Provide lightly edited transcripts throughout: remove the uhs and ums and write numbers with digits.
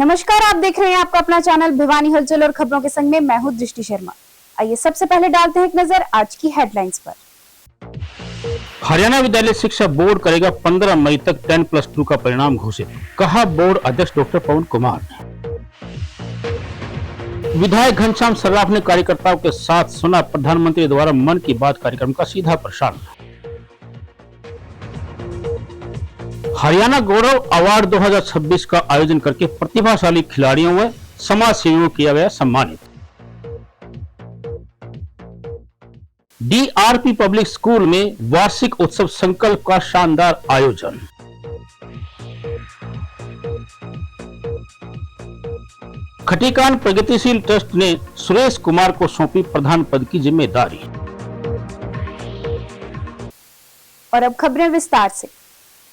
नमस्कार, आप देख रहे हैं आपका अपना चैनल भिवानी हलचल और खबरों के संग में मैं हूं दृष्टि शर्मा। आइए सबसे पहले डालते हैं एक नजर आज की हेडलाइंस पर। हरियाणा विद्यालय शिक्षा बोर्ड करेगा 15 मई तक 10+2 का परिणाम घोषित, कहा बोर्ड अध्यक्ष डॉक्टर पवन कुमार ने। विधायक घनश्याम सर्राफ ने कार्यकर्ताओं के साथ सुना प्रधानमंत्री द्वारा मन की बात कार्यक्रम का सीधा प्रसारण। हरियाणा गौरव अवार्ड 2026 का आयोजन करके प्रतिभाशाली खिलाड़ियों व समाज सेवियों को किया गया सम्मानित। डीआरपी पब्लिक स्कूल में वार्षिक उत्सव संकल्प का शानदार आयोजन। खटीकान प्रगतिशील ट्रस्ट ने सुरेश कुमार को सौंपी प्रधान पद की जिम्मेदारी। और अब खबरें विस्तार से।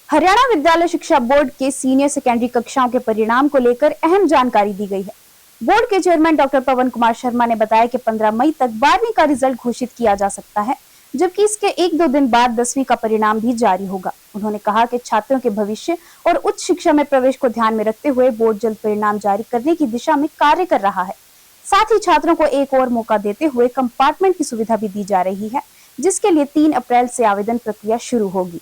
हरियाणा विद्यालय शिक्षा बोर्ड के सीनियर सेकेंडरी कक्षाओं के परिणाम को लेकर अहम जानकारी दी गई है। बोर्ड के चेयरमैन डॉक्टर पवन कुमार शर्मा ने बताया कि 15 मई तक 12वीं का रिजल्ट घोषित किया जा सकता है, जबकि इसके 1-2 दिन बाद 10वीं का परिणाम भी जारी होगा। उन्होंने कहा कि छात्रों के भविष्य और उच्च शिक्षा में प्रवेश को ध्यान में रखते हुए बोर्ड जल्द परिणाम जारी करने की दिशा में कार्य कर रहा है। साथ ही छात्रों को एक और मौका देते हुए कंपार्टमेंट की सुविधा भी दी जा रही है, जिसके लिए 3 अप्रैल से आवेदन प्रक्रिया शुरू होगी।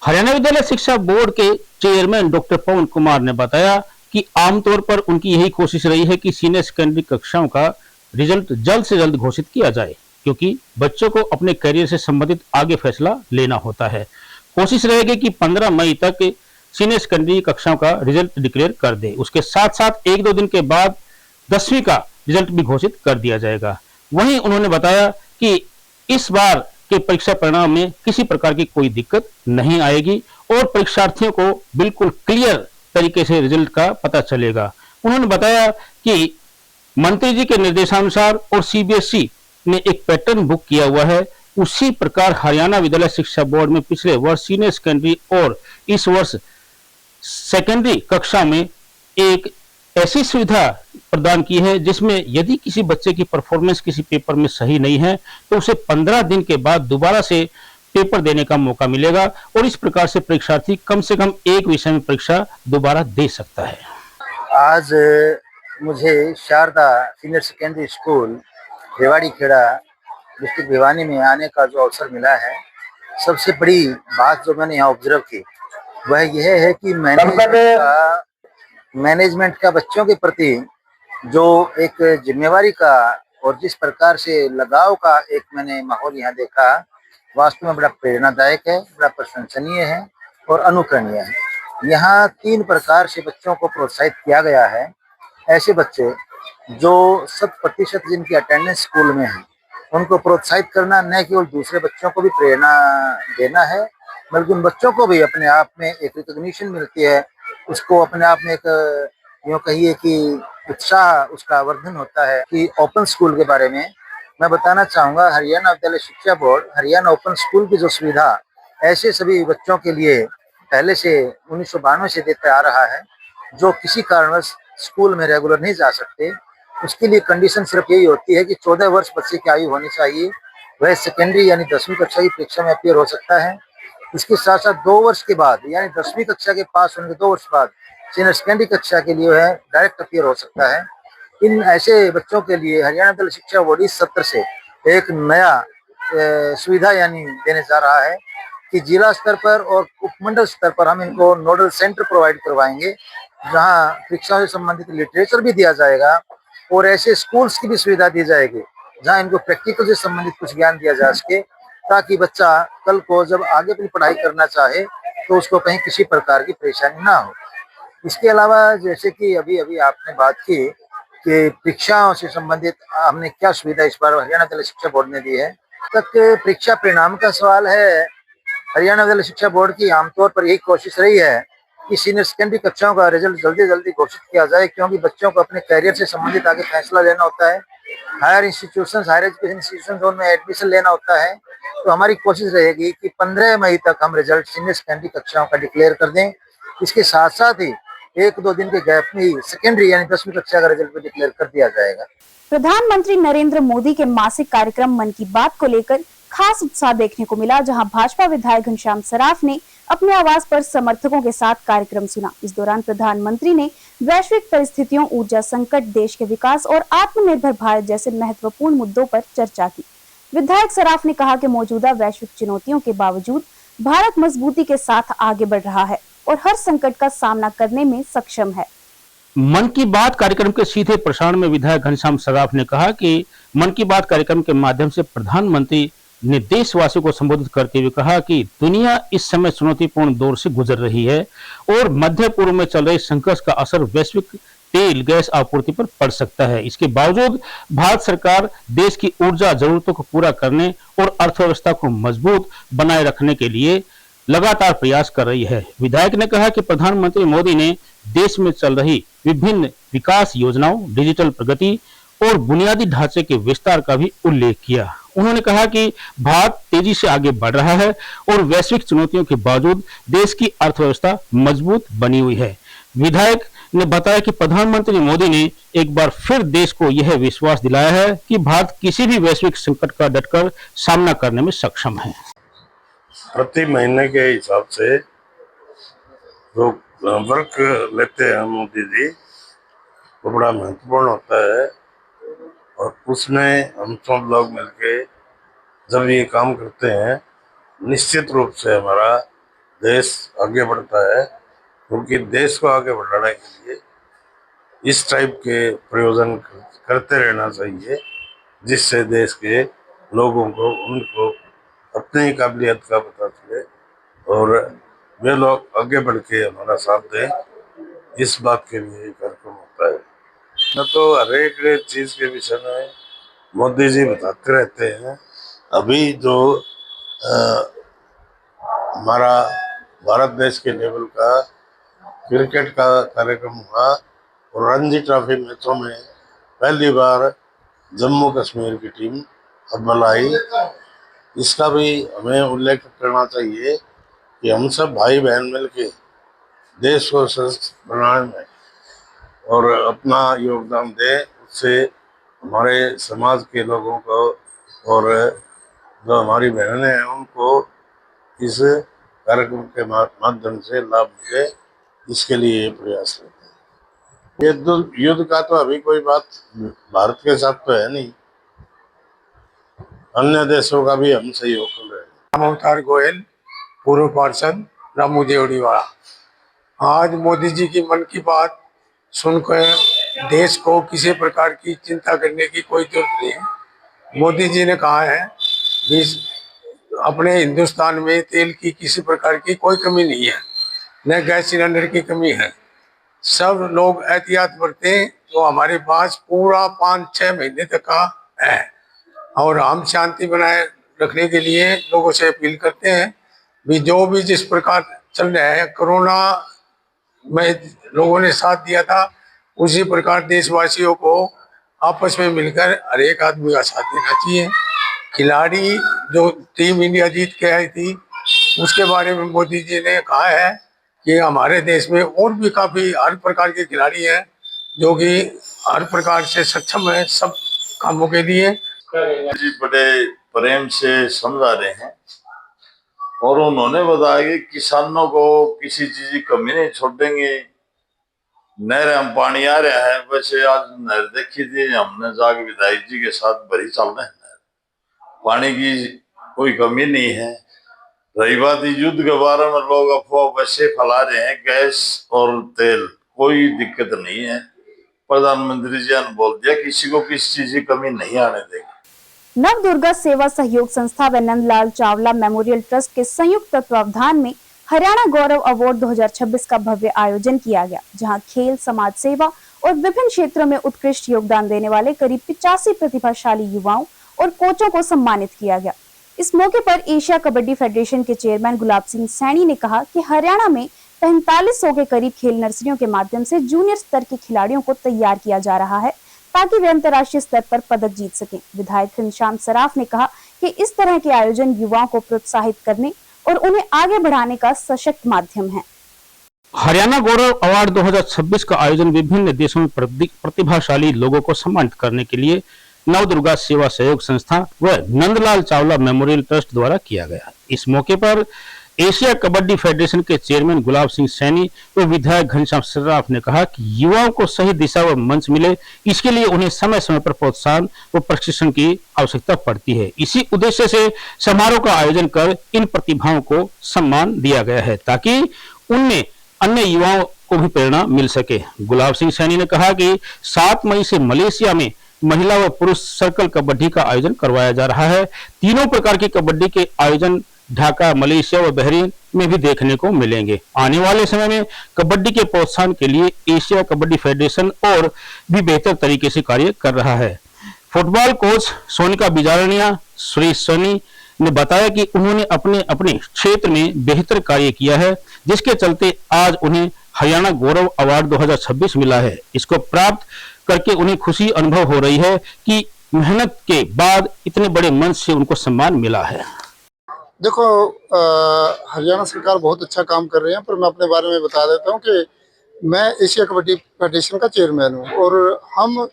हरियाणा विद्यालय शिक्षा बोर्ड के चेयरमैन डॉक्टर पवन कुमार ने बताया कि आमतौर पर उनकी यही कोशिश रही है कि सीनियर सेकेंडरी कक्षाओं का रिजल्ट जल्द से जल्द घोषित किया जाए, क्योंकि बच्चों को अपने करियर से संबंधित आगे फैसला लेना होता है। कोशिश रहेगी कि 15 मई तक सीनियर सेकेंडरी कक्षाओं का रिजल्ट डिक्लेयर कर दे। उसके साथ साथ 1-2 दिन के बाद 10वीं का रिजल्ट भी घोषित कर दिया जाएगा। वहीं उन्होंने बताया कि इस बार के परीक्षा परिणाम में किसी प्रकार की कोई दिक्कत नहीं आएगी और परीक्षार्थियों को बिल्कुल क्लियर तरीके से रिजल्ट का पता चलेगा। उन्होंने बताया कि मंत्री जी के निर्देशानुसार और सीबीएसई ने एक पैटर्न बुक किया हुआ है, उसी प्रकार हरियाणा विद्यालय शिक्षा बोर्ड में पिछले वर्ष सीनियर सेकेंडरी और इस वर्ष सेकेंडरी कक्षा में एक ऐसी सुविधा प्रदान की है जिसमें यदि किसी बच्चे की परफॉर्मेंस किसी पेपर में सही नहीं है तो उसे 15 दिन के बाद दोबारा से पेपर देने का मौका मिलेगा और इस प्रकार से परीक्षार्थी कम से कम एक विषय में परीक्षा दोबारा दे सकता है। आज मुझे Sharda senior secondary school Rewari Kheda district Bhiwani में आने का जो अवसर मिला है, सबसे बड़ी बात जो मैंने यहाँ ऑब्जर्व की वह यह है कि मैनेजमेंट का बच्चों के प्रति जो एक जिम्मेवारी का और जिस प्रकार से लगाव का एक मैंने माहौल यहाँ देखा, वास्तव में बड़ा प्रेरणादायक है, बड़ा प्रशंसनीय है और अनुकरणीय है। यहाँ 3 प्रकार से बच्चों को प्रोत्साहित किया गया है। ऐसे बच्चे जो 100% जिनकी अटेंडेंस स्कूल में है, उनको प्रोत्साहित करना, न केवल दूसरे बच्चों को भी प्रेरणा देना है, बल्कि उन बच्चों को भी अपने आप में एक रिकॉग्निशन मिलती है, उसको अपने आप में एक यूँ कहिए कि उत्साह उसका वर्धन होता है। कि ओपन स्कूल के बारे में मैं बताना चाहूँगा, हरियाणा विद्यालय शिक्षा बोर्ड हरियाणा ओपन स्कूल की जो सुविधा ऐसे सभी बच्चों के लिए पहले से 1992 से देता आ रहा है, जो किसी कारणवश स्कूल में रेगुलर नहीं जा सकते। उसके लिए कंडीशन सिर्फ यही होती है कि 14 वर्ष बच्चे की आयु होनी चाहिए, वह सेकेंडरी यानी 10वीं कक्षा की परीक्षा में अपीयर हो सकता है। इसके साथ साथ 2 वर्ष के बाद यानी 10वीं कक्षा के पास होने के 2 वर्ष बाद सीनियर सेकेंडरी कक्षा के लिए वह डायरेक्ट अपीयर हो सकता है। इन ऐसे बच्चों के लिए हरियाणा विद्यालय शिक्षा बोर्ड इस सत्र से एक नया सुविधा यानी देने जा रहा है कि जिला स्तर पर और उपमंडल स्तर पर हम इनको नोडल सेंटर प्रोवाइड करवाएंगे, जहां परीक्षाओं से संबंधित लिटरेचर भी दिया जाएगा और ऐसे स्कूल्स की भी सुविधा दी जाएगी जहां इनको प्रैक्टिकल से संबंधित कुछ ज्ञान दिया जा सके, ताकि बच्चा कल को जब आगे अपनी पढ़ाई करना चाहे तो उसको कहीं किसी प्रकार की परेशानी ना हो। इसके अलावा जैसे कि अभी आपने बात की कि परीक्षाओं से संबंधित हमने क्या सुविधा इस बार हरियाणा विद्यालय शिक्षा बोर्ड ने दी है। तक परीक्षा परिणाम का सवाल है, हरियाणा विद्यालय शिक्षा बोर्ड की आमतौर पर यही कोशिश रही है कि सीनियर सेकेंडरी कक्षाओं का रिजल्ट जल्दी घोषित किया जाए, क्योंकि बच्चों को अपने करियर से संबंधित आगे फैसला लेना होता है, हायर एजुकेशन इंस्टीट्यूशन में एडमिशन लेना होता है। तो हमारी कोशिश रहेगी कि 15 मई तक हम रिजल्ट सीनियर सेकेंडरी कक्षाओं का डिक्लेयर कर दें। इसके साथ साथ ही 1-2 दिन के गैप में ही सेकेंडरी यानी 10वीं कक्षा का रिजल्ट भी डिक्लेयर कर दिया जाएगा। प्रधानमंत्री नरेंद्र मोदी के मासिक कार्यक्रम मन की बात को लेकर खास उत्साह देखने को मिला, जहां भाजपा विधायक घनश्याम सर्राफ ने अपने आवास पर समर्थकों के साथ कार्यक्रम सुना। इस दौरान प्रधानमंत्री ने वैश्विक परिस्थितियों, ऊर्जा संकट, देश के विकास और आत्मनिर्भर भारत जैसे महत्वपूर्ण मुद्दों पर चर्चा की। विधायक सराफ ने कहा कि मौजूदा वैश्विक चुनौतियों के बावजूद भारत मजबूती के साथ आगे बढ़ रहा है और हर संकट का सामना करने में सक्षम है। मन की बात कार्यक्रम के सीधे प्रसारण में विधायक घनश्याम सराफ ने कहा कि मन की बात कार्यक्रम के माध्यम से प्रधानमंत्री ने देशवासियों को संबोधित करते हुए कहा कि दुनिया इस समय चुनौतीपूर्ण दौर से गुजर रही है और मध्य पूर्व में चल रहे संघर्ष का असर वैश्विक तेल गैस आपूर्ति पर पड़ सकता है। इसके बावजूद भारत सरकार देश की ऊर्जा जरूरतों को पूरा करने और अर्थव्यवस्था को मजबूत बनाए रखने के लिए लगातार प्रयास कर रही है। विधायक ने कहा कि प्रधानमंत्री मोदी ने देश में चल रही विभिन्न विकास योजनाओं, डिजिटल प्रगति और बुनियादी ढांचे के विस्तार का भी उल्लेख किया। उन्होंने कहा कि भारत तेजी से आगे बढ़ रहा है और वैश्विक चुनौतियों के बावजूद देश की अर्थव्यवस्था मजबूत बनी हुई है। विधायक ने बताया कि प्रधानमंत्री मोदी ने एक बार फिर देश को यह विश्वास दिलाया है कि भारत किसी भी वैश्विक संकट का डटकर सामना करने में सक्षम है। प्रति महीने के हिसाब से जो वर्क लेते हैं मोदी जी, वो बड़ा महत्वपूर्ण होता है और उसमें हम सब लोग मिलके जब ये काम करते हैं, निश्चित रूप से हमारा देश आगे बढ़ता है, क्योंकि देश को आगे बढ़ाने के लिए इस टाइप के प्रयोजन करते रहना चाहिए, जिससे देश के लोगों को उनको अपनी काबिलियत का पता चले और वे लोग आगे बढ़ के हमारा साथ दें। इस बात के लिए कार्यक्रम होता है। न तो हर एक चीज़ के विषय में मोदी जी बताते रहते हैं। अभी जो हमारा भारत देश के लेवल का क्रिकेट का कार्यक्रम हुआ और रणजी ट्रॉफी मैचों में पहली बार जम्मू कश्मीर की टीम अव्वल आई, इसका भी हमें उल्लेख करना चाहिए कि हम सब भाई बहन मिलके देश को सशक्त बनाने में और अपना योगदान दें। उससे हमारे समाज के लोगों को और जो हमारी बहनें हैं उनको इस कार्यक्रम के माध्यम से लाभ मिले, इसके लिए प्रयास करते हैं। युद्ध का तो अभी कोई बात भारत के साथ तो है नहीं, अन्य देशों का भी हम सहयोग कर रहे हैं। अवतार गोयल, पूर्व पार्षद रामू देवड़ीवाड़ा। आज मोदी जी की मन की बात सुनकर देश को किसी प्रकार की चिंता करने की कोई जरूरत नहीं है। मोदी जी ने कहा है कि अपने हिंदुस्तान में तेल की किसी प्रकार की कोई कमी नहीं है, न गैस सिलेंडर की कमी है। सब लोग एहतियात बरतें, तो हमारे पास पूरा 5-6 महीने तक का है और हम शांति बनाए रखने के लिए लोगों से अपील करते हैं भी जो भी जिस प्रकार चल रहा है, कोरोना में लोगों ने साथ दिया था, उसी प्रकार देशवासियों को आपस में मिलकर हर एक आदमी का साथ देना चाहिए। खिलाड़ी जो टीम इंडिया जीत के आई थी, उसके बारे में मोदी जी ने कहा है कि हमारे देश में और भी काफ़ी हर प्रकार के खिलाड़ी हैं जो कि हर प्रकार से सक्षम है सब कामों के लिए। जी बड़े प्रेम से समझा रहे हैं और उन्होंने बताया कि किसानों को किसी चीज की कमी नहीं छोड़ेंगे। नहर हम पानी आ रहा है, वैसे आज नहर देखी थी हमने जाके विधायक जी के साथ भरी चल रहे हैं, पानी की कोई कमी नहीं है। रही बात युद्ध के बारे में लोग अफवाह वैसे फैला रहे हैं, गैस और तेल कोई दिक्कत नहीं है। प्रधानमंत्री जी ने बोल दिया किसी को किसी चीज की कमी नहीं आने देगी। नव दुर्गा सेवा सहयोग संस्था व नंदलाल चावला मेमोरियल ट्रस्ट के संयुक्त तत्वावधान में हरियाणा गौरव अवार्ड 2026 का भव्य आयोजन किया गया, जहां खेल, समाज सेवा और विभिन्न क्षेत्रों में उत्कृष्ट योगदान देने वाले करीब 85 प्रतिभाशाली युवाओं और कोचों को सम्मानित किया गया। इस मौके पर एशिया कबड्डी फेडरेशन के चेयरमैन गुलाब सिंह सैनी ने कहा कि हरियाणा में 4500 के करीब खेल नर्सरियों के माध्यम से जूनियर स्तर के खिलाड़ियों को तैयार किया जा रहा है ताकि वे अंतर्राष्ट्रीय स्तर पर पदक जीत सकें। विधायक घनश्याम सराफ ने कहा कि इस तरह के आयोजन युवाओं को प्रोत्साहित करने और उन्हें आगे बढ़ाने का सशक्त माध्यम है। हरियाणा गौरव अवार्ड 2026 का आयोजन विभिन्न देशों में प्रतिभाशाली लोगों को सम्मानित करने के लिए नवदुर्गा सेवा सहयोग संस्था व नंदलाल चावला मेमोरियल ट्रस्ट द्वारा किया गया। इस मौके पर एशिया कबड्डी फेडरेशन के चेयरमैन गुलाब सिंह सैनी व विधायक घनश्याम सर्राफ ने कहा कि युवाओं को सही दिशा व मंच मिले, इसके लिए उन्हें समय समय पर प्रोत्साहन व प्रशिक्षण की आवश्यकता पड़ती है। इसी उद्देश्य से समारोह का आयोजन कर इन प्रतिभाओं को सम्मान दिया गया है, ताकि उनमें अन्य युवाओं को भी प्रेरणा मिल सके। गुलाब सिंह सैनी ने कहा कि 7 मई से मलेशिया में महिला व पुरुष सर्कल कबड्डी का आयोजन करवाया जा रहा है। तीनों प्रकार की कबड्डी के आयोजन ढाका, मलेशिया व बहरीन में भी देखने को मिलेंगे। आने वाले समय में कबड्डी के प्रोत्साहन के लिए एशिया कबड्डी फेडरेशन और भी बेहतर तरीके से कार्य कर रहा है। फुटबॉल कोच सोनिका बिजारनिया सुरेश सोनी ने बताया कि उन्होंने अपने अपने क्षेत्र में बेहतर कार्य किया है, जिसके चलते आज उन्हें हरियाणा गौरव अवार्ड 2026 मिला है। इसको प्राप्त करके उन्हें खुशी अनुभव हो रही है कि मेहनत के बाद इतने बड़े मंच से उनको सम्मान मिला है। देखो, हरियाणा सरकार बहुत अच्छा काम कर रही है, पर मैं अपने बारे में बता देता हूँ कि मैं एशिया कबड्डी फेडरेशन का चेयरमैन हूँ और हम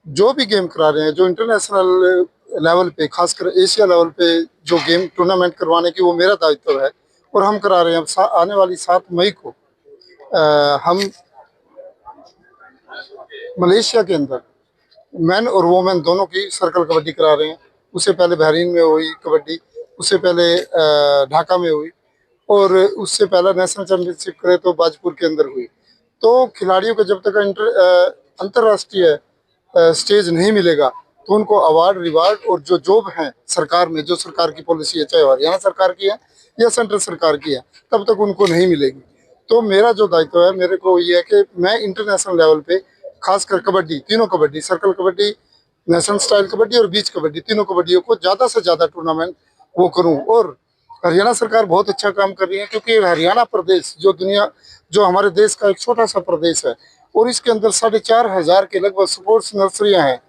जो भी गेम करा रहे हैं, जो इंटरनेशनल लेवल पे, खासकर एशिया लेवल पे जो गेम टूर्नामेंट करवाने की वो मेरा दायित्व है और हम करा रहे हैं। आने वाली 7 मई को हम मलेशिया के अंदर मैन और वोमेन दोनों की सर्कल कबड्डी करा रहे हैं। उससे पहले बहरीन में हुई कबड्डी, उससे पहले ढाका में हुई और उससे पहले नेशनल चैंपियनशिप करे तो बाजपुर के अंदर हुई। तो खिलाड़ियों को जब तक अंतर्राष्ट्रीय स्टेज नहीं मिलेगा तो उनको अवार्ड, रिवार्ड और जो जॉब है सरकार में, जो सरकार की पॉलिसी है, चाहे हरियाणा सरकार की है या सेंट्रल सरकार की है, तब तक उनको नहीं मिलेगी। तो मेरा जो दायित्व है, मेरे को ये है कि मैं इंटरनेशनल लेवल पे खासकर कबड्डी, तीनों kabaddi, circle kabaddi, national style kabaddi और बीच कबड्डी, तीनों कबड्डियों को ज़्यादा से ज़्यादा टूर्नामेंट वो करूं। और हरियाणा सरकार बहुत अच्छा काम कर रही है, क्योंकि हरियाणा प्रदेश जो हमारे देश का एक छोटा सा प्रदेश है और इसके अंदर 4,500 के लगभग स्पोर्ट्स नर्सरियां हैं।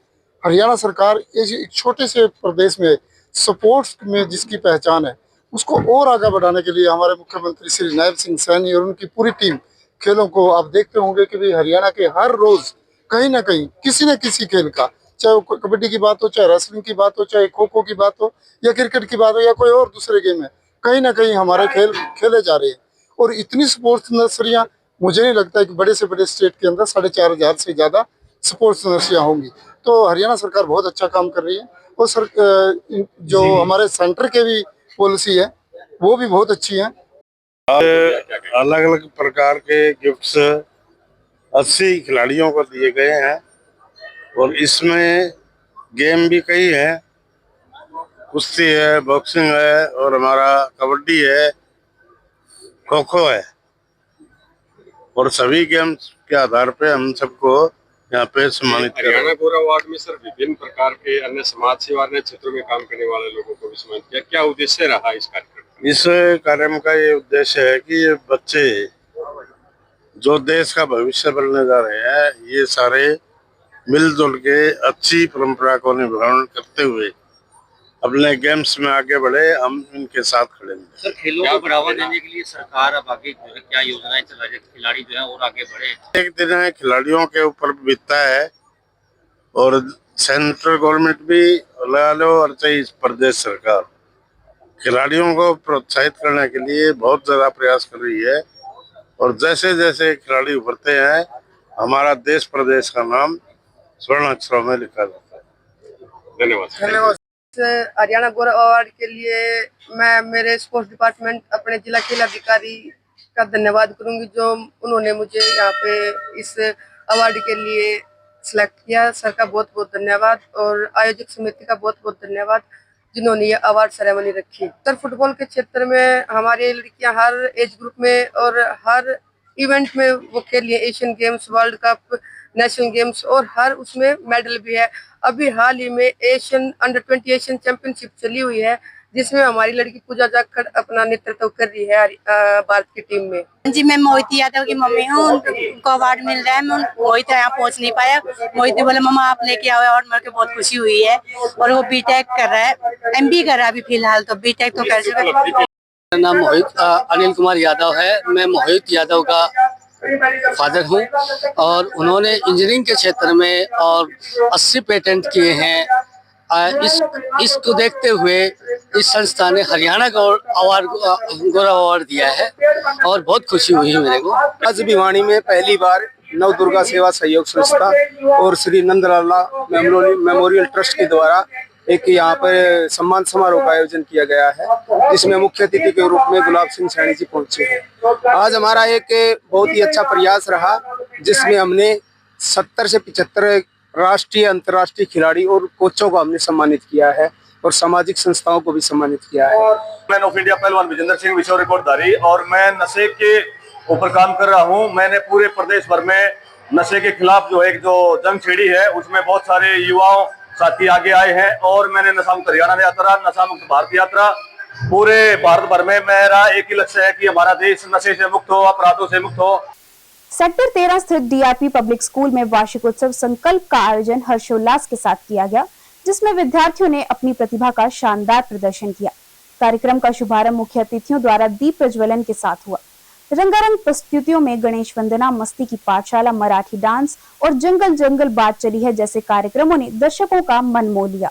हरियाणा सरकार एक छोटे से प्रदेश में स्पोर्ट्स में जिसकी पहचान है, उसको और आगे बढ़ाने के लिए हमारे मुख्यमंत्री श्री नायब सिंह सैनी और उनकी पूरी टीम खेलों को, आप देखते होंगे कि भाई हरियाणा के हर रोज कहीं ना कहीं किसी न किसी खेल का, चाहे वो कबड्डी की बात हो, चाहे रेसलिंग की बात हो, चाहे खो खो की बात हो या क्रिकेट की बात हो या कोई और दूसरे गेम है, कहीं ना कहीं हमारे खेल खेले जा रहे हैं। और इतनी स्पोर्ट्स नर्सरियां, मुझे नहीं लगता है कि बड़े से बड़े स्टेट के अंदर 4,500 से ज़्यादा स्पोर्ट्स नर्सरियां होंगी। तो हरियाणा सरकार बहुत अच्छा काम कर रही है और जो हमारे सेंटर के भी पॉलिसी है वो भी बहुत अच्छी है। अलग अलग प्रकार के गिफ्ट्स 80 खिलाड़ियों को दिए गए हैं और इसमें गेम भी कई है, कुश्ती है, बॉक्सिंग है और हमारा कबड्डी है, खो खो है। और सभी गेम्स के आधार पे हम सबको यहाँ पे सम्मानित कर रहे हैं। हरियाणा गौरव अवार्ड में सर विभिन्न प्रकार के अन्य समाज सेवा अन्य क्षेत्रों में काम करने वाले लोगों को भी सम्मानित किया। क्या उद्देश्य रहा इस कार्यक्रम? इस कार्यक्रम का ये उद्देश्य है कि ये बच्चे जो देश का भविष्य बनने जा रहे हैं, ये सारे मिलजुल के अच्छी परंपरा को निभान करते हुए अपने गेम्स में आगे बढ़े। हम इनके साथ खड़े हैं। सर, खेलों को बढ़ावा देने के लिए सरकार अब आगे क्या योजनाएं चला रही है, खिलाड़ी जो है और आगे बढ़े? एक दिन है खिलाड़ियों के ऊपर बीतता है और सेंट्रल गवर्नमेंट भी लगा लो और चाहे प्रदेश सरकार खिलाड़ियों को प्रोत्साहित करने के लिए बहुत ज्यादा प्रयास कर रही है। और जैसे जैसे खिलाड़ी उभरते हैं, हमारा देश प्रदेश का नाम स्वर्ण अक्षरों में लिखा जाता है। धन्यवाद। हरियाणा गौरव अवार्ड के लिए मैं मेरे स्पोर्ट्स डिपार्टमेंट, अपने जिला खेल अधिकारी का धन्यवाद करूंगी, जो उन्होंने मुझे यहाँ पे इस अवार्ड के लिए सिलेक्ट किया। सर का बहुत बहुत धन्यवाद और आयोजक समिति का बहुत बहुत धन्यवाद, जिन्होंने ये अवार्ड सेरेमनी रखी। सर, फुटबॉल के क्षेत्र में हमारी लड़कियां हर एज ग्रुप में और हर इवेंट में वो खेली है। Asian games, world cup, national games और हर उसमें मेडल भी है। अभी हाल ही में एशियन अंडर 20 एशियन चैंपियनशिप चली हुई है, जिसमें हमारी लड़की पूजा जाखड़ अपना नेतृत्व कर रही है भारत की टीम में। जी, मैं मोहित यादव की मम्मी हूँ। उनको अवार्ड मिल रहा है, मैं मोहित यहाँ पहुँच नहीं पाया। मोहित ने बोला मम्मा आप लेके आओ अवार्ड, मेरे को बहुत खुशी हुई है। और वो बीटेक कर रहा है, MBA कर रहा है अभी फिलहाल, तो बीटेक तो कर चुका है। मेरा नाम मोहित अनिल कुमार यादव है। मैं मोहित यादव का फादर हूँ और उन्होंने इंजीनियरिंग के क्षेत्र में और 80 पेटेंट किए हैं। इसको देखते हुए इस संस्था ने हरियाणा गौरव अवार्ड दिया है और बहुत खुशी हुई है मेरे को। आज भिवानी में पहली बार नव दुर्गा सेवा सहयोग संस्था और श्री नंदलाला मेमोरियल ट्रस्ट के द्वारा एक यहाँ पर सम्मान समारोह का आयोजन किया गया है, जिसमें मुख्य अतिथि के रूप में गुलाब सिंह सैनी जी पहुंचे हैं। आज हमारा एक बहुत ही अच्छा प्रयास रहा, जिसमें हमने 70 से 75 राष्ट्रीय अंतर्राष्ट्रीय खिलाड़ी और कोचों को हमने सम्मानित किया है और सामाजिक संस्थाओं को भी सम्मानित किया है। मैन ऑफ इंडिया पहलवान विजेंद्र सिंह विश्व रिकॉर्डधारी, और मैं नशे के ऊपर काम कर रहा हूं। मैंने पूरे प्रदेश भर में नशे के खिलाफ जो एक जो जंग छेड़ी है, उसमें बहुत सारे युवाओं साथी आगे आए हैं और मैंने नशा मुक्त हरियाणा यात्रा, नशा मुक्त भारत यात्रा पूरे भारत भर में मेरा एक ही लक्ष्य है कि हमारा देश नशे से मुक्त हो, अपराधों से मुक्त हो। सेक्टर 13 स्थित डीआरपी पब्लिक स्कूल में वार्षिक उत्सव संकल्प का आयोजन हर्षोल्लास के साथ किया गया, जिसमें विद्यार्थियों ने अपनी प्रतिभा का शानदार प्रदर्शन किया। कार्यक्रम का शुभारंभ मुख्य अतिथियों द्वारा दीप प्रज्वलन के साथ हुआ। रंगारंग प्रस्तुतियों में गणेश वंदना, मस्ती की पाठशाला, मराठी डांस और जंगल जंगल बात चली है जैसे कार्यक्रमों ने दर्शकों का मन मोह लिया।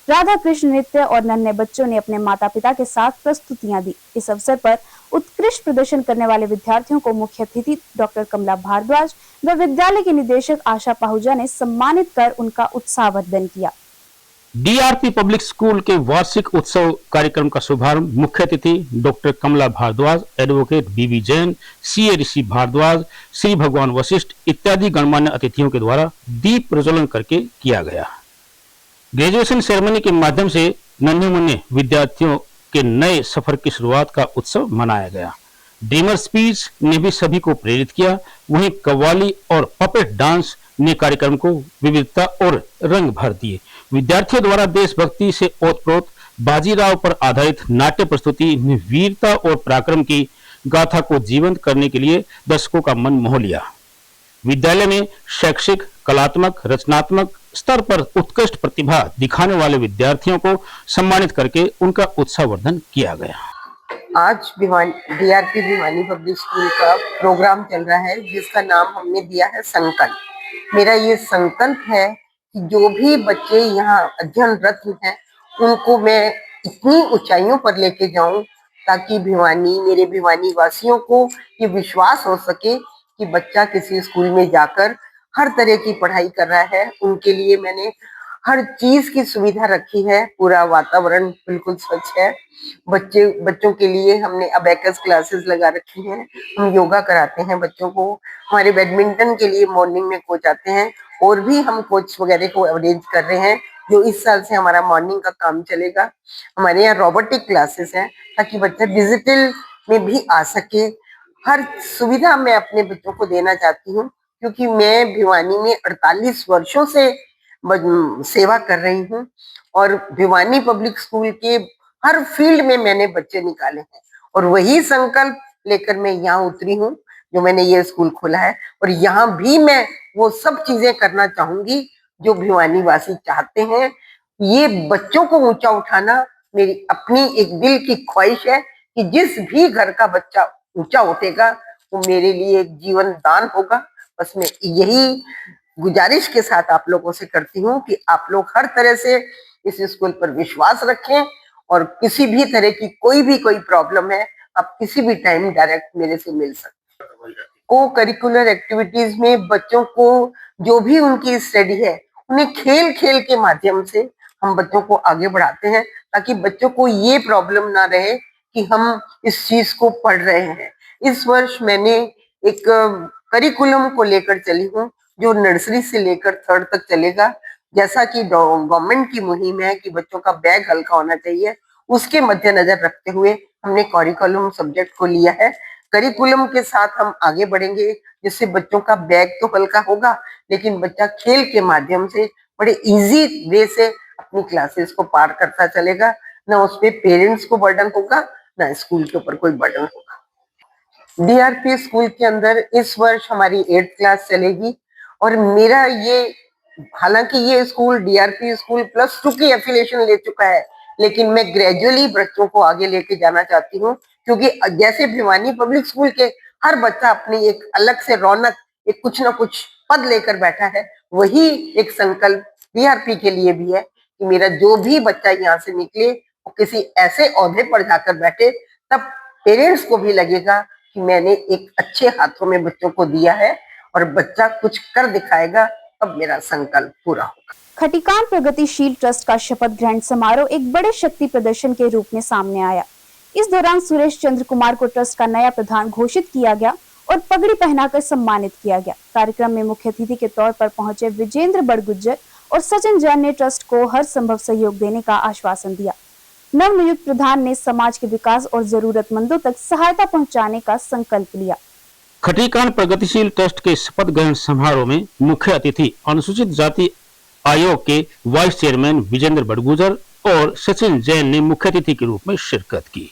राधा कृष्ण नृत्य और नन्हे बच्चों ने अपने माता पिता के साथ प्रस्तुतियां दी। इस अवसर पर उत्कृष्ट प्रदर्शन करने वाले विद्यार्थियों को मुख्य अतिथि डॉक्टर कमला भारद्वाज व विद्यालय की निदेशक आशा पाहुजा ने सम्मानित कर उनका उत्साहवर्धन किया। डीआरपी पब्लिक स्कूल के वार्षिक उत्सव कार्यक्रम का शुभारंभ मुख्य अतिथि डॉक्टर कमला भारद्वाज, एडवोकेट बीबी जैन, सीए ऋषि भारद्वाज, श्री भगवान वशिष्ठ इत्यादि गणमान्य अतिथियों के द्वारा दीप प्रज्वलन करके किया गया। ग्रेजुएशन सेरेमनी के माध्यम से नन्हे मुन्ने विद्यार्थियों के नए सफर की शुरुआत का उत्सव मनाया गया। ड्रीमर स्पीच ने भी सभी को प्रेरित किया। वहीं कव्वाली और पपेट डांस ने कार्यक्रम को विविधता और रंग भर दिए। विद्यार्थियों द्वारा देशभक्ति से ओतप्रोत बाजीराव पर आधारित नाट्य प्रस्तुति ने वीरता और पराक्रम की गाथा को जीवंत करने के लिए दर्शकों का मन मोह लिया। विद्यालय में शैक्षिक, कलात्मक, रचनात्मक स्तर पर उत्कृष्ट प्रतिभा दिखाने वाले विद्यार्थियों को सम्मानित करके उनका उत्साहवर्धन किया गया। आज डीआरपी भिवानी पब्लिक स्कूल का प्रोग्राम चल रहा है, जिसका नाम हमने दिया है संकल्प। मेरा ये संकल्प है कि जो भी बच्चे यहाँ अध्ययनरत हैं, उनको मैं इतनी ऊंचाइयों पर लेके जाऊं ताकि मेरे भिवानी वासियों को ये विश्वास हो सके कि बच्चा किसी स्कूल में जाकर हर तरह की पढ़ाई कर रहा है। उनके लिए मैंने हर चीज की सुविधा रखी है, पूरा वातावरण बिल्कुल स्वच्छ है। बच्चों के लिए हमने अबेकस क्लासेस लगा रखी हैं, हम योगा कराते हैं बच्चों को। हमारे बैडमिंटन के लिए मॉर्निंग में कोच आते हैं और भी हम कोच वगैरह को अरेंज कर रहे हैं, जो इस साल से हमारा मॉर्निंग का काम चलेगा। हमारे यहाँ रोबोटिक क्लासेस हैं ताकि बच्चा डिजिटल में भी आ सके। हर सुविधा मैं अपने बच्चों को देना चाहती हूँ, क्योंकि मैं भिवानी में 48 वर्षों से सेवा कर रही हूँ और भिवानी पब्लिक स्कूल के हर फील्ड में मैंने बच्चे निकाले हैं और वही संकल्प लेकर मैं यहाँ उतरी हूँ, जो मैंने ये स्कूल खोला है। और यहाँ भी मैं वो सब चीजें करना चाहूंगी जो भिवानी वासी चाहते हैं। ये बच्चों को ऊंचा उठाना मेरी अपनी एक दिल की ख्वाहिश है कि जिस भी घर का बच्चा ऊंचा उठेगा वो मेरे लिए एक जीवन दान होगा। बस मैं यही गुजारिश के साथ आप लोगों से करती हूँ कि आप लोग हर तरह से इस स्कूल पर विश्वास रखें और किसी भी तरह की कोई प्रॉब्लम है, आप किसी भी टाइम डायरेक्ट मेरे से मिल सकते हैं। को करिकुलर एक्टिविटीज में बच्चों को जो भी उनकी स्टडी है, उन्हें खेल खेल के माध्यम से हम बच्चों को आगे बढ़ाते हैं, ताकि बच्चों को ये प्रॉब्लम ना रहे कि हम इस चीज को पढ़ रहे हैं। इस वर्ष मैंने एक करिकुलम को लेकर चली हूँ जो नर्सरी से लेकर 3rd तक चलेगा। जैसा कि गवर्नमेंट की मुहिम है कि बच्चों का बैग हल्का होना चाहिए, उसके मद्देनजर रखते हुए हमने करिकुलम सब्जेक्ट को लिया है। करिकुलम के साथ हम आगे बढ़ेंगे, जिससे बच्चों का बैग तो हल्का होगा, लेकिन बच्चा खेल के माध्यम से बड़े इजी वे से अपनी क्लासेस को पार करता चलेगा। ना उस पे पेरेंट्स को बर्डन होगा, ना स्कूल के ऊपर कोई बर्डन होगा। डीआरपी स्कूल के अंदर इस वर्ष हमारी 8th क्लास चलेगी और मेरा ये, हालांकि ये स्कूल डीआरपी स्कूल +2 की एफिलिएशन ले चुका है, लेकिन मैं ग्रेजुअली बच्चों को आगे लेके जाना चाहती हूँ, क्योंकि जैसे भिवानी पब्लिक स्कूल के हर बच्चा अपनी एक अलग से रौनक, एक कुछ ना कुछ पद लेकर बैठा है, वही एक संकल्प डीआरपी के लिए भी है कि मेरा जो भी बच्चा यहाँ से निकले किसी ऐसे ओहदे पर जाकर बैठे, तब पेरेंट्स को भी लगेगा कि मैंने एक अच्छे हाथों में बच्चों को दिया है और बच्चा कुछ कर दिखाएगा, अब मेरा संकल्प पूरा होगा। खटीकान प्रगतिशील ट्रस्ट का शपथ ग्रहण समारोह एक बड़े शक्ति प्रदर्शन के रूप में सामने आया। इस दौरान सुरेश चंद्र कुमार को ट्रस्ट का नया प्रधान घोषित किया गया और पगड़ी पहनाकर सम्मानित किया गया। कार्यक्रम में मुख्य अतिथि के तौर पर पहुंचे विजेंद्र बड़गुज्जर और सचिन जैन ने ट्रस्ट को हर संभव सहयोग देने का आश्वासन दिया। नवनियुक्त प्रधान ने समाज के विकास और जरूरतमंदों तक सहायता पहुंचाने का संकल्प लिया। खटीकान प्रगतिशील ट्रस्ट के शपथ ग्रहण समारोह में मुख्य अतिथि अनुसूचित जाति आयोग के वाइस चेयरमैन विजेंद्र बड़गुजर और सचिन जैन ने मुख्य अतिथि के रूप में शिरकत की।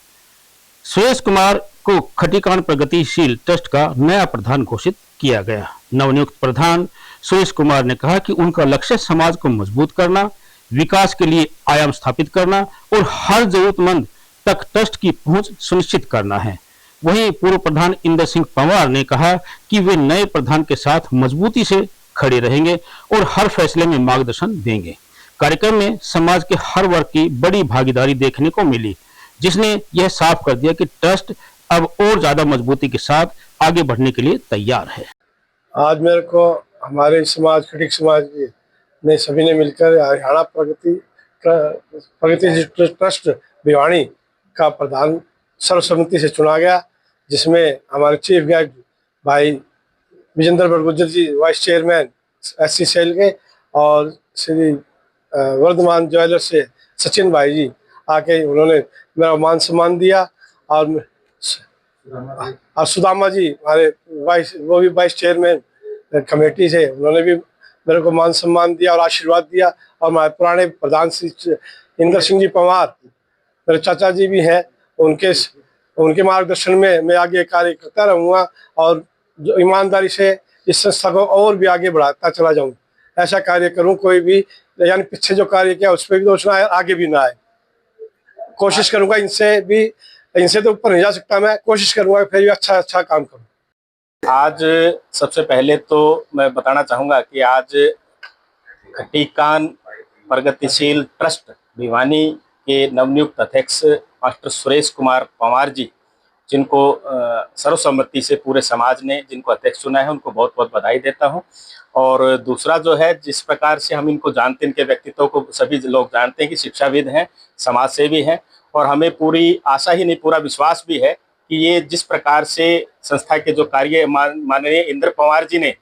सुरेश कुमार को खटीकान प्रगतिशील ट्रस्ट का नया प्रधान घोषित किया गया। नवनियुक्त प्रधान सुरेश कुमार ने कहा कि उनका लक्ष्य समाज को मजबूत करना, विकास के लिए आयाम स्थापित करना और हर जरूरतमंद तक ट्रस्ट की पहुंच सुनिश्चित करना है। वहीं पूर्व प्रधान इंदर सिंह पंवार ने कहा कि वे नए प्रधान के साथ मजबूती से खड़े रहेंगे और हर फैसले में मार्गदर्शन देंगे। कार्यक्रम में समाज के हर वर्ग की बड़ी भागीदारी देखने को मिली, जिसने यह साफ कर दिया कि ट्रस्ट अब और ज्यादा मजबूती के साथ आगे बढ़ने के लिए तैयार है। आज मेरे को हमारे समाज, खटीक समाज ने सभी ने मिलकर हरियाणा प्रगति ट्रस्ट भिवानी का प्रधान सर्वसम्मति से चुना गया, जिसमें हमारे चीफ गेस्ट भाई विजेंद्र बड़गुज्जर जी वाइस चेयरमैन SC सेल के और श्री वर्धमान ज्वेलर्स से सचिन भाई जी आके उन्होंने मेरा मान सम्मान दिया और सुदामा जी हमारे वो भी वाइस चेयरमैन कमेटी से, उन्होंने भी मेरे को मान सम्मान दिया और आशीर्वाद दिया। और हमारे पुराने प्रधान श्री इंदर सिंह जी पंवार मेरे चाचा जी भी हैं, उनके मार्गदर्शन में मैं आगे कार्य करता रहूँगा और जो ईमानदारी से इस संस्था को और भी आगे बढ़ाता चला जाऊँ। ऐसा कार्य करूँ, कोई भी यानी पीछे जो कार्य किया उस पर भी दोष ना आए, आगे भी ना आए। कोशिश करूँगा, इनसे तो ऊपर नहीं जा सकता, मैं कोशिश करूँगा फिर भी अच्छा काम करूँ। आज सबसे पहले तो मैं बताना चाहूँगा कि आज खटीकान प्रगतिशील ट्रस्ट भिवानी के नवनियुक्त अध्यक्ष मास्टर सुरेश कुमार पंवार जी, जिनको सर्वसम्मति से पूरे समाज ने जिनको अध्यक्ष चुना है, उनको बहुत बहुत बधाई देता हूं। और दूसरा जो है, जिस प्रकार से हम इनको जानते हैं, इनके व्यक्तित्व को सभी लोग जानते हैं कि शिक्षाविद हैं, समाज सेवी हैं और हमें पूरी आशा ही नहीं, पूरा विश्वास भी है कि ये जिस प्रकार से संस्था के जो कार्य माननीय इंद्र पंवार जी ने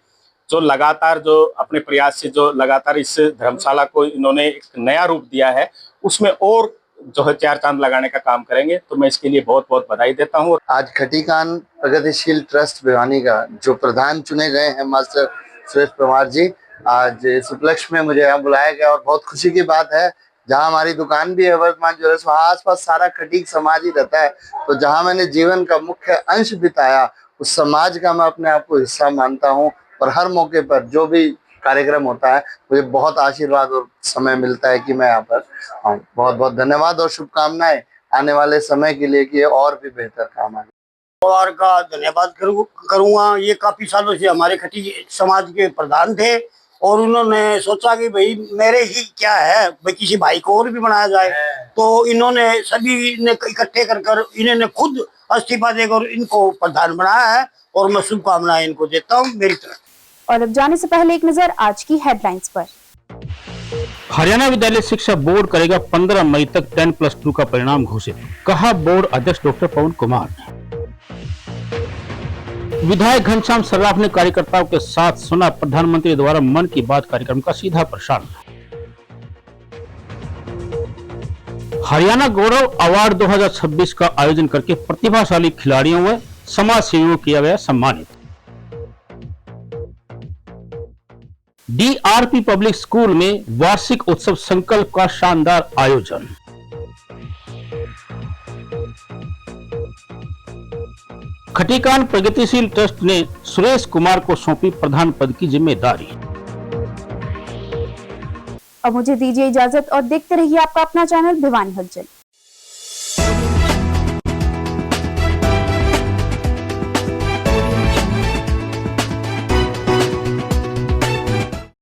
जो लगातार जो अपने प्रयास से जो लगातार इस धर्मशाला को इन्होंने एक नया रूप दिया है, उसमें और जो है 4 चांद लगाने का काम करेंगे। तो मैं इसके लिए बहुत बहुत बधाई देता हूँ। आज खटीकान प्रगतिशील ट्रस्ट भिवानी का जो प्रधान चुने गए हैं मास्टर सुरेश पंवार जी, आज इस उपलक्ष्य में मुझे यहाँ बुलाया गया और बहुत खुशी की बात है। जहाँ हमारी दुकान भी है वर्धमान ज्वेलर्स, वहाँ आसपास सारा खटीक समाज ही रहता है। तो जहाँ मैंने जीवन का मुख्य अंश बिताया, उस समाज का मैं अपने आप को हिस्सा मानता हूँ और हर मौके पर जो भी कार्यक्रम होता है मुझे बहुत आशीर्वाद और समय मिलता है कि मैं यहाँ पर आऊँ। बहुत बहुत धन्यवाद और शुभकामनाएं आने वाले समय के लिए कि और भी बेहतर काम आए। और का धन्यवाद करूँगा। ये काफी सालों से हमारे खटी समाज के प्रधान थे और उन्होंने सोचा कि भाई मेरे ही क्या है, भाई किसी भाई को और भी बनाया जाए। तो इन्होंने सभी ने इकट्ठे कर इन्होंने खुद इस्तीफा देकर इनको प्रधान बनाया है और मैं शुभकामनाएं इनको देता हूँ मेरी तरफ। और अब जाने से पहले एक नजर आज की हेडलाइंस पर। हरियाणा विद्यालय शिक्षा बोर्ड करेगा 15 मई तक 10+2 का परिणाम घोषित, कहा बोर्ड अध्यक्ष डॉक्टर पवन कुमार ने। विधायक घनश्याम सर्राफ ने कार्यकर्ताओं के साथ सुना प्रधानमंत्री द्वारा मन की बात कार्यक्रम का सीधा प्रसारण। हरियाणा गौरव अवार्ड 2026 का आयोजन करके प्रतिभाशाली खिलाड़ियों व समाज सेवियों को किया गया सम्मानित। DRP पब्लिक स्कूल में वार्षिक उत्सव संकल्प का शानदार आयोजन। खटीकान प्रगतिशील ट्रस्ट ने सुरेश कुमार को सौंपी प्रधान पद की जिम्मेदारी। अब मुझे दीजिए इजाजत और देखते रहिए आपका अपना चैनल भिवानी हलचल।